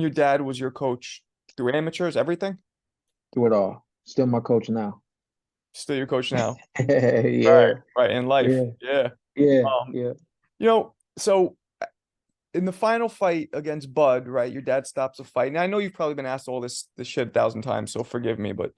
Your dad was your coach through amateurs, everything? through it all. Still my coach now. Still your coach now. Right, Yeah, right, in life. yeah, Yeah. yeah, Um, yeah. so in the final fight against Bud, right, your dad stops a fight. And I know you've probably been asked all this shit 1,000 times, so forgive me, but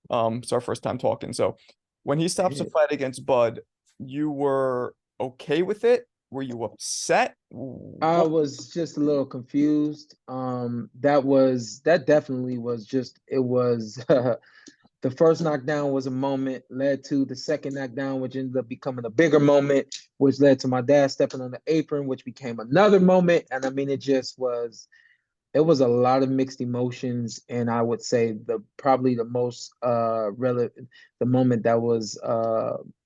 it's our first time talking. So when he stops a Yeah. fight against Bud, you were okay with it? Were you upset? I What? was just a little confused. That definitely was just it was the first knockdown was a moment, led to the second knockdown, which ended up becoming a bigger moment, which led to my dad stepping on the apron, which became another moment. And I mean, it was a lot of mixed emotions. And I would say probably the most relevant, the moment that was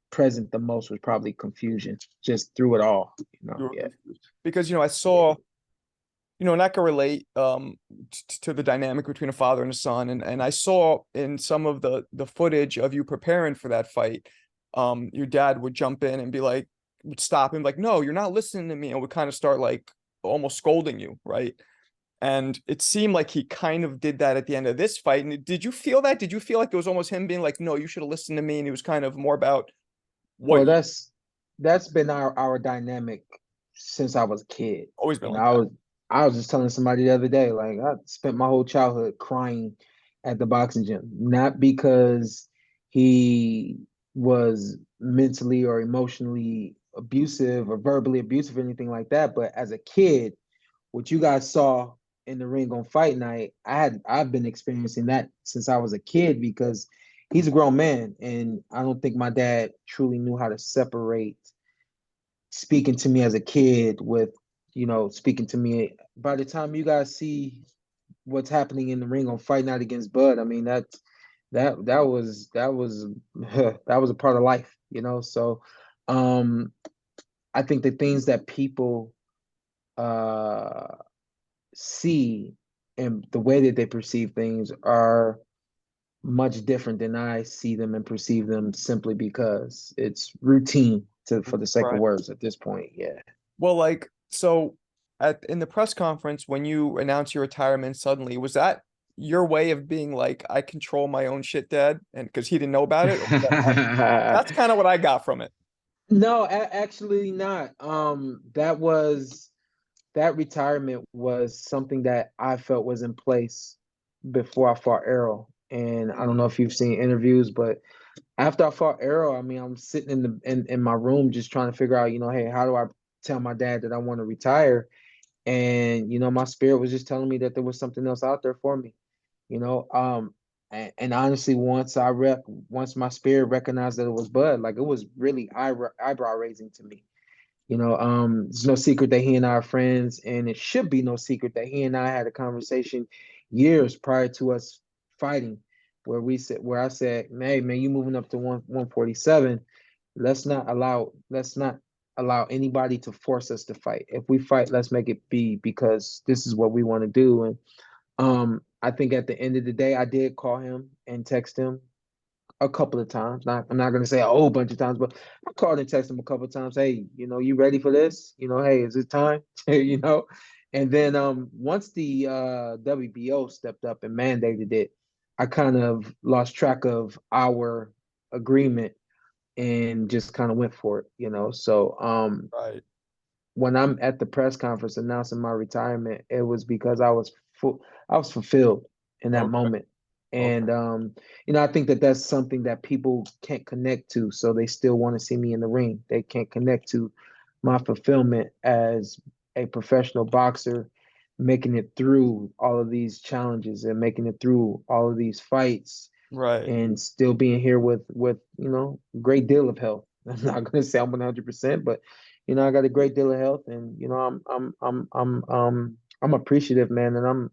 present the most was probably confusion, just through it all, You were yeah. confused. Because, I Yeah. saw, and I can relate to the dynamic between a father and a son. And I saw in some of the footage of you preparing for that fight, your dad would jump in and be like, would stop him, like, no, you're not listening to me, and would kind of start like almost scolding you, right? And it seemed like he kind of did that at the end of this fight. And did you feel that? Did you feel like it was almost him being like, no, you should have listened to me? And he was kind of more about what Well, you that's been our dynamic since I was a kid. always been You know, like that. I was just telling somebody the other day, like I spent my whole childhood crying at the boxing gym, not because he was mentally or emotionally abusive or verbally abusive or anything like that, but as a kid, what you guys saw in the ring on fight night, I've been experiencing that since I was a kid because he's a grown man and I don't think my dad truly knew how to separate speaking to me as a kid with, speaking to me. By the time you guys see what's happening in the ring on fight night against Bud, I mean that was that was a part of life, So um I think the things that people uh see and the way that they perceive things are much different than I see them and perceive them simply because it's routine for the sake of Right. words at this point. Yeah. Well, like, so in the press conference, when you announced your retirement suddenly, was that your way of being like, I control my own shit, Dad? And because he didn't know about it? Or was that's kind of what I got from it. No, actually not. That retirement was something that I felt was in place before I fought Errol. And I don't know if you've seen interviews, but after I fought Errol, I mean, I'm sitting in my room just trying to figure out, hey, how do I tell my dad that I want to retire? And my spirit was just telling me that there was something else out there for me, you know. And honestly, once my spirit recognized that it was Bud, like it was really eyebrow raising to me. It's no secret that he and I are friends, and it should be no secret that he and I had a conversation years prior to us fighting, where I said, "Hey, man, you moving up to 147? Let's not allow anybody to force us to fight. If we fight, let's make it be because this is what we want to do." And I think at the end of the day, I did call him and text him a couple of times. I'm not gonna say a whole bunch of times, but I called and texted him a couple of times. Hey, you ready for this? Hey, is it time? And then once the WBO stepped up and mandated it, I kind of lost track of our agreement and just kind of went for it, So Right. when I'm at the press conference announcing my retirement, it was because I was fulfilled in that Okay. moment. Okay. And I think that that's something that people can't connect to, so they still want to see me in the ring. They can't connect to my fulfillment as a professional boxer, making it through all of these challenges and making it through all of these fights Right. and still being here with a great deal of health. I'm not gonna say I'm 100%, but I got a great deal of health, and I'm appreciative, man, and I'm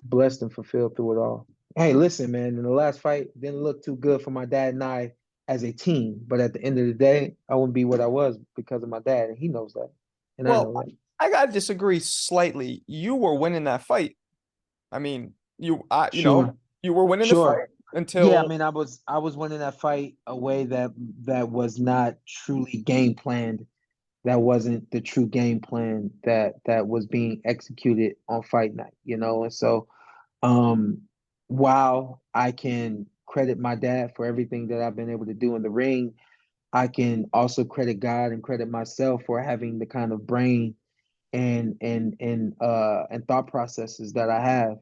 blessed and fulfilled through it all. Hey, listen, man, in the last fight didn't look too good for my dad and I as a team, but at the end of the day, I wouldn't be what I was because of my dad, and he knows that, and I Well, know that. I gotta disagree slightly. You were winning that fight. I mean, Sure, you were winning the sure. fight Yeah, I until mean, I was winning that fight a way that was not truly game planned that wasn't the true game plan that was being executed on fight night, you know. And so um while I can credit my dad for everything that I've been able to do in the ring, I can also credit God and credit myself for having the kind of brain and thought processes that I have.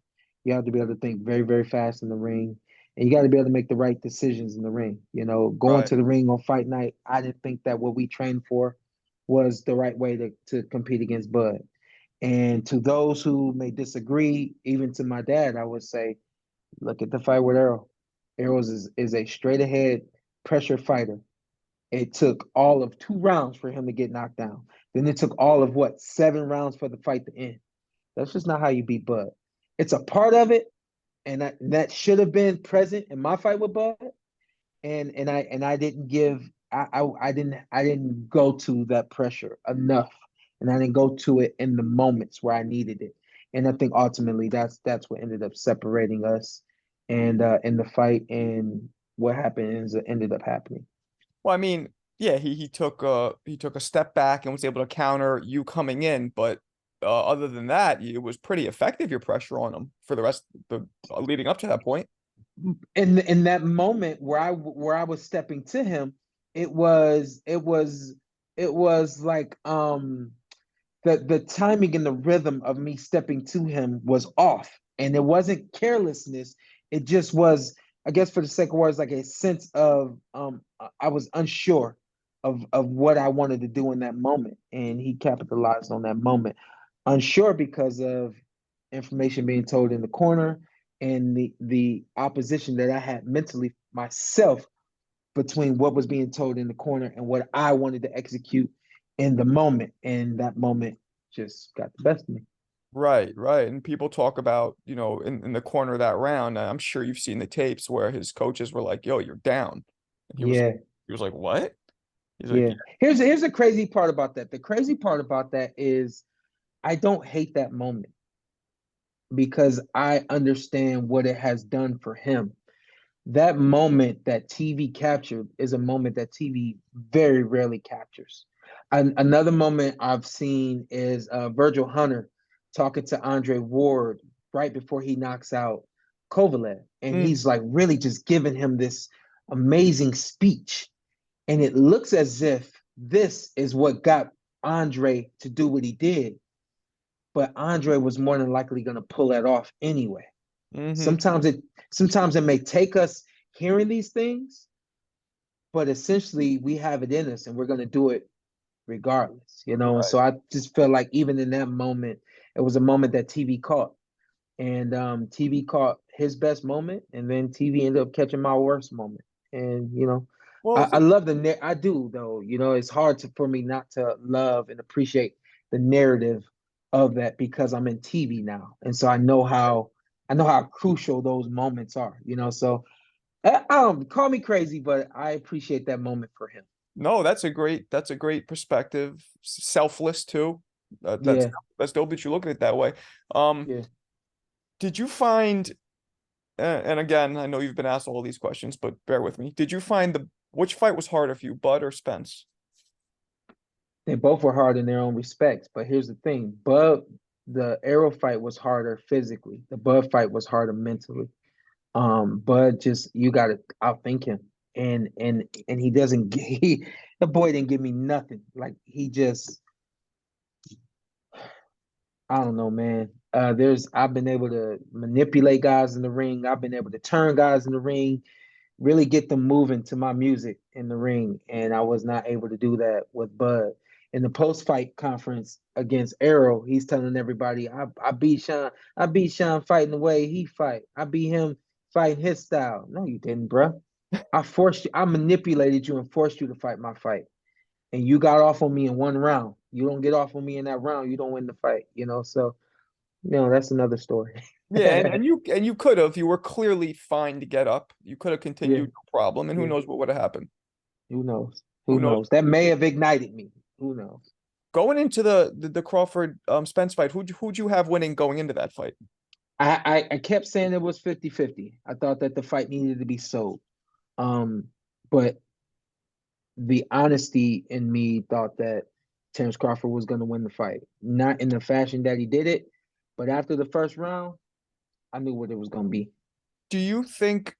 You have to be able to think very, very fast in the ring. And you got to be able to make the right decisions in the ring. You know, going Right. to the ring on fight night, I didn't think that what we trained for was the right way to compete against Bud. And to those who may disagree, even to my dad, I would say, look at the fight with Errol. Errol is a straight ahead pressure fighter. It took all of 2 rounds for him to get knocked down. Then it took all of what, 7 rounds for the fight to end. That's just not how you beat Bud. It's a part of it, and that should have been present in my fight with Bud. And I didn't give I didn't go to that pressure enough, and I didn't go to it in the moments where I needed it. And I think ultimately that's what ended up separating us, and in the fight, and what happened is it ended up happening. Well, I mean, yeah, he took a step back and was able to counter you coming in, but other than that, it was pretty effective your pressure on him for the rest the leading up to that point. In that moment where I was stepping to him, it was like the timing and the rhythm of me stepping to him was off, and it wasn't carelessness. It just was, I guess, for the sake of words, like a sense of I was unsure of what I wanted to do in that moment, and he capitalized on that moment. Unsure because of information being told in the corner, and the opposition that I had mentally myself between what was being told in the corner and what I wanted to execute in the moment. And that moment just got the best of me. Right, right. And people talk about, in the corner of that round, I'm sure you've seen the tapes where his coaches were like, "Yo, you're down." And Yeah, he was like, "What?" He's like, yeah. Here's the crazy part about that. The crazy part about that is I don't hate that moment because I understand what it has done for him. That moment that TV captured is a moment that TV very rarely captures. Another moment I've seen is Virgil Hunter talking to Andre Ward right before he knocks out Kovalev. And yeah. he's like really just giving him this amazing speech. And it looks as if this is what got Andre to do what he did. But Andre was more than likely going to pull that off anyway. Mm-hmm. Sometimes it may take us hearing these things, but essentially we have it in us and we're going to do it regardless, you know. And Right. so I just feel like even in that moment, it was a moment that TV caught, and TV caught his best moment, and then TV ended up catching my worst moment. And Well, I love I do, though. It's hard for me not to love and appreciate the narrative of that because I'm in TV now, and so I know how crucial those moments are. So I don't call me crazy, but I appreciate that moment for him. no, that's a great perspective. Selfless too. Yeah, That's dope that you look at it that way. Um, yeah. did you find, and again, I know you've been asked all these questions, but bear with me. Did you find which fight was harder for you, Bud or Spence? They both were hard in their own respects, but here's the thing: the Arrow fight was harder physically. The Bud fight was harder mentally. Bud just you got to outthink him, and he doesn't. The boy didn't give me nothing. Like he just, I don't know, man. I've been able to manipulate guys in the ring. I've been able to turn guys in the ring, really get them moving to my music in the ring, and I was not able to do that with Bud. In the post-fight conference against Arrow, he's telling everybody, I beat Shawn. I beat Shawn fighting the way he fight. I beat him fighting his style. No, you didn't, bro. I forced you. I manipulated you and forced you to fight my fight, and you got off on me in 1 round. You don't get off on me in that round, you don't win the fight. So that's another story. Yeah, and you could have. You were clearly fine to get up. You could have Yeah, continued, no problem. And who yeah. knows what would have happened? Who knows? Who Who knows? knows? That may have ignited me. Who knows? Going into the Crawford Spence fight, who'd you have winning going into that fight? I kept saying it was 50-50. I thought that the fight needed to be sold. But the honesty in me thought that Terence Crawford was going to win the fight. Not in the fashion that he did it, but after the first round, I knew what it was going to be. Do you think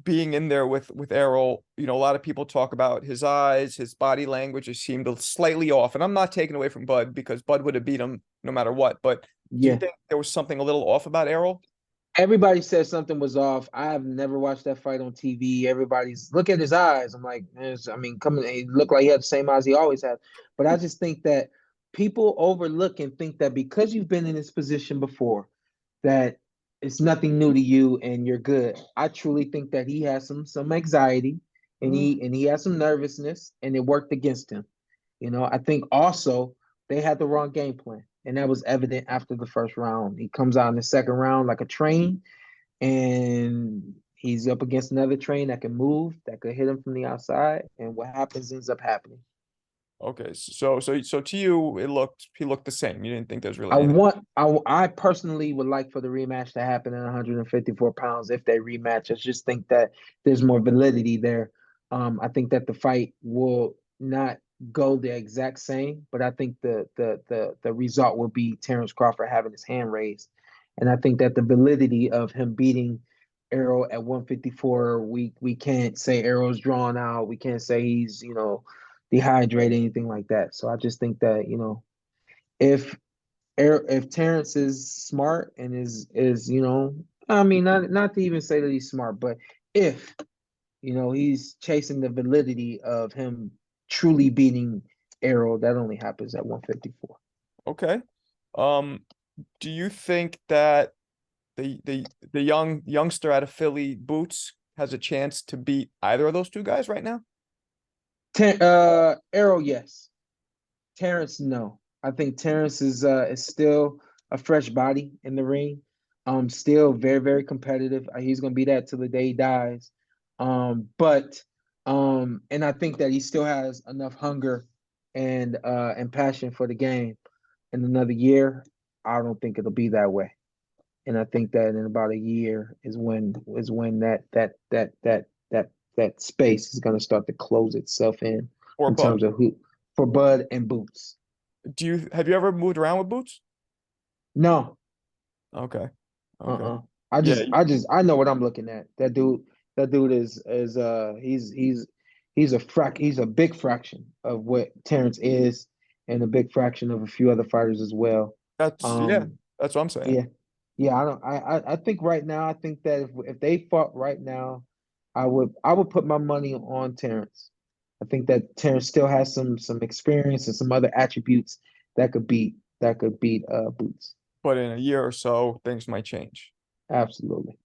being in there with Errol, a lot of people talk about his eyes, his body language, it seemed slightly off. And I'm not taking away from Bud because Bud would have beat him no matter what. But do you Yeah. think there was something a little off about Errol? Everybody said something was off. I have never watched that fight on TV. Everybody's look at his eyes. I'm like, I mean, coming, he looked like he had the same eyes he always had. But I just think that people overlook and think that because you've been in this position before, that it's nothing new to you and you're good. I truly think that he has some anxiety and he has some nervousness and it worked against him. I think also they had the wrong game plan, and that was evident after the first round. He comes out in the second round like a train, and he's up against another train that can move, that could hit him from the outside, and what happens ends up happening. Okay, so to you, he looked the same. You didn't think there's I really anything. want I personally would like for the rematch to happen at 154 pounds if they rematch. I just think that there's more validity there. I think that the fight will not go the exact same, but I think the result will be Terence Crawford having his hand raised. And I think that the validity of him beating Errol at 154, we can't say Errol's drawn out. We can't say he's, dehydrated, anything like that. So I just think that, if if Terrence is smart and is I mean not to even say that he's smart, but if he's chasing the validity of him truly beating Errol, that only happens at 154. Okay. Um, do you think that the youngster out of Philly, Boots, has a chance to beat either of those two guys right now? Errol, yes. Terrence, no. I think Terrence is still a fresh body in the ring. Still very, very competitive. He's gonna be that till the day he dies. But and I think that he still has enough hunger and passion for the game. In another year, I don't think it'll be that way. And I think that in about a year is when that space is gonna start to close itself Or in Bud? terms of who for Bud and Boots. Have you ever moved around with Boots? No, Okay. Okay. uh-uh. I Yeah. just I just I know what I'm looking at. That dude is he's a big fraction of what Terrence is and a big fraction of a few other fighters as well. Yeah, Um that's what I'm saying. yeah. Yeah, I don't I think right now I think that if they fought right now, I would put my money on Terrence. I think that Terrence still has some experience and some other attributes that could beat Boots. But in a year or so, things might change. Absolutely.